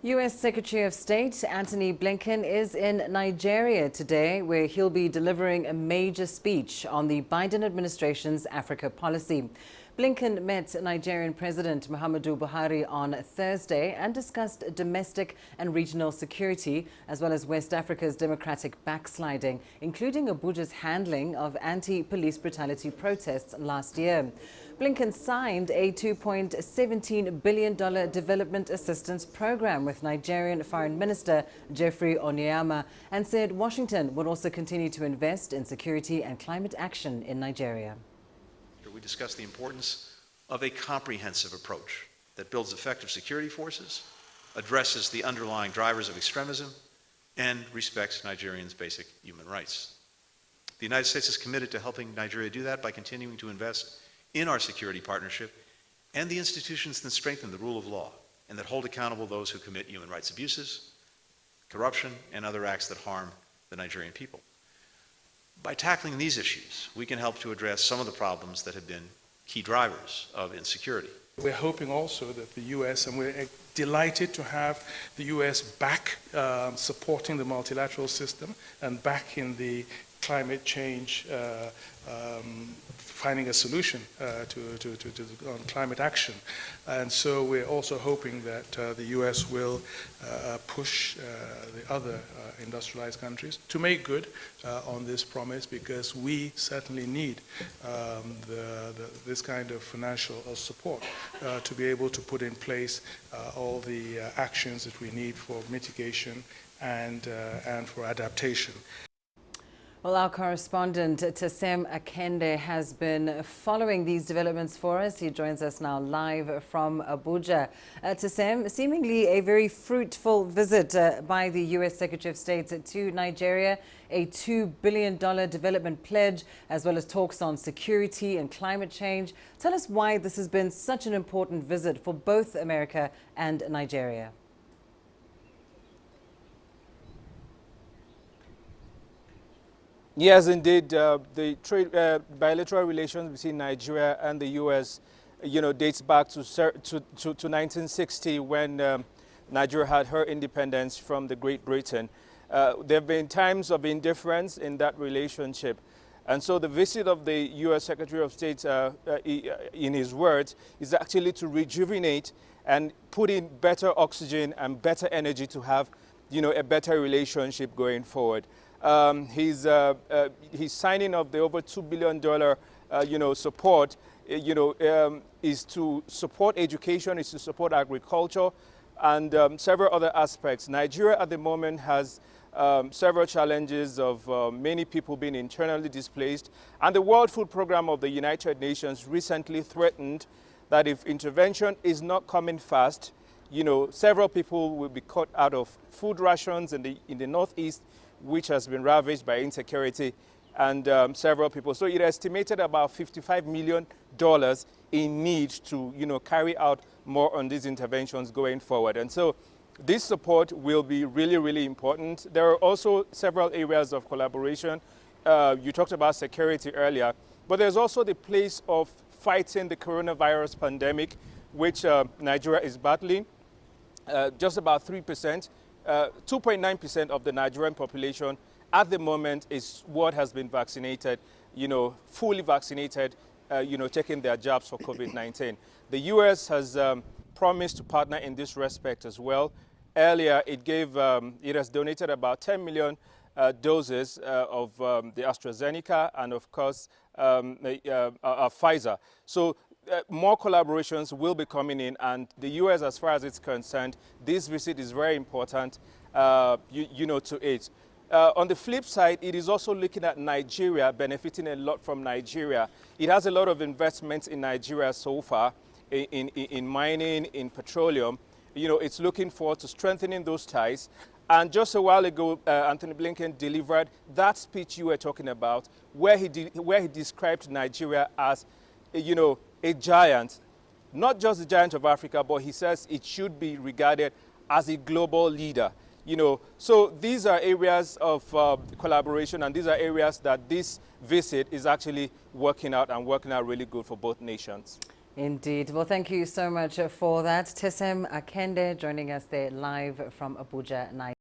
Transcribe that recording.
U.S. Secretary of State Antony Blinken is in Nigeria today, where he'll be delivering a major speech on the Biden administration's Africa policy. Blinken met Nigerian President Muhammadu Buhari on Thursday and discussed domestic and regional security, as well as West Africa's democratic backsliding, including Abuja's handling of anti-police brutality protests last year. Blinken signed a $2.17 billion development assistance program with Nigerian Foreign Minister Geoffrey Onyeama and said Washington would also continue to invest in security and climate action in Nigeria. We discussed the importance of a comprehensive approach that builds effective security forces, addresses the underlying drivers of extremism, and respects Nigerians' basic human rights. The United States is committed to helping Nigeria do that by continuing to invest in our security partnership and the institutions that strengthen the rule of law and that hold accountable those who commit human rights abuses, corruption, and other acts that harm the Nigerian people. By tackling these issues, we can help to address some of the problems that have been key drivers of insecurity. We're hoping also that the U.S., and we're delighted to have the U.S. back supporting the multilateral system and back in the climate change, finding a solution on climate action. And so we're also hoping that the U.S. will push the other industrialized countries to make good on this promise, because we certainly need this kind of financial support to be able to put in place all the actions that we need for mitigation and for adaptation. Well, our correspondent Tasem Akende has been following these developments for us. He joins us now live from Abuja. Tasem, seemingly a very fruitful visit by the U.S. Secretary of State to Nigeria, a $2 billion development pledge, as well as talks on security and climate change. Tell us why this has been such an important visit for both America and Nigeria. Yes, indeed. The trade bilateral relations between Nigeria and the U.S., dates back to 1960, when Nigeria had her independence from the Great Britain. There have been times of indifference in that relationship. And so the visit of the U.S. Secretary of State, in his words, is actually to rejuvenate and put in better oxygen and better energy to have, a better relationship going forward. His signing of the over $2 billion, support, is to support education, is to support agriculture, and several other aspects. Nigeria at the moment has several challenges of many people being internally displaced, and the World Food Programme of the United Nations recently threatened that if intervention is not coming fast, several people will be cut out of food rations in the northeast, which has been ravaged by insecurity, and several people. So it estimated about $55 million in need to, carry out more on these interventions going forward. And so this support will be really, really important. There are also several areas of collaboration. You talked about security earlier, but there's also the place of fighting the coronavirus pandemic, which Nigeria is battling. Just about 3%. 2.9% of the Nigerian population at the moment is what has been vaccinated, fully vaccinated, taking their jabs for COVID-19. The U.S. has promised to partner in this respect as well. Earlier, it has donated about 10 million doses of the AstraZeneca and, of course, Pfizer. So more collaborations will be coming in, and the U.S., as far as it's concerned, this visit is very important, to it. On the flip side, it is also looking at Nigeria, benefiting a lot from Nigeria. It has a lot of investments in Nigeria so far, in mining, in petroleum. It's looking forward to strengthening those ties. And just a while ago, Antony Blinken delivered that speech you were talking about, where he described Nigeria as, a giant, not just a giant of Africa, but he says it should be regarded as a global leader. So these are areas of collaboration, and these are areas that this visit is actually working out really good for both nations. Indeed. Well, thank you so much for that. Tesem Akende joining us there live from Abuja, Nigeria.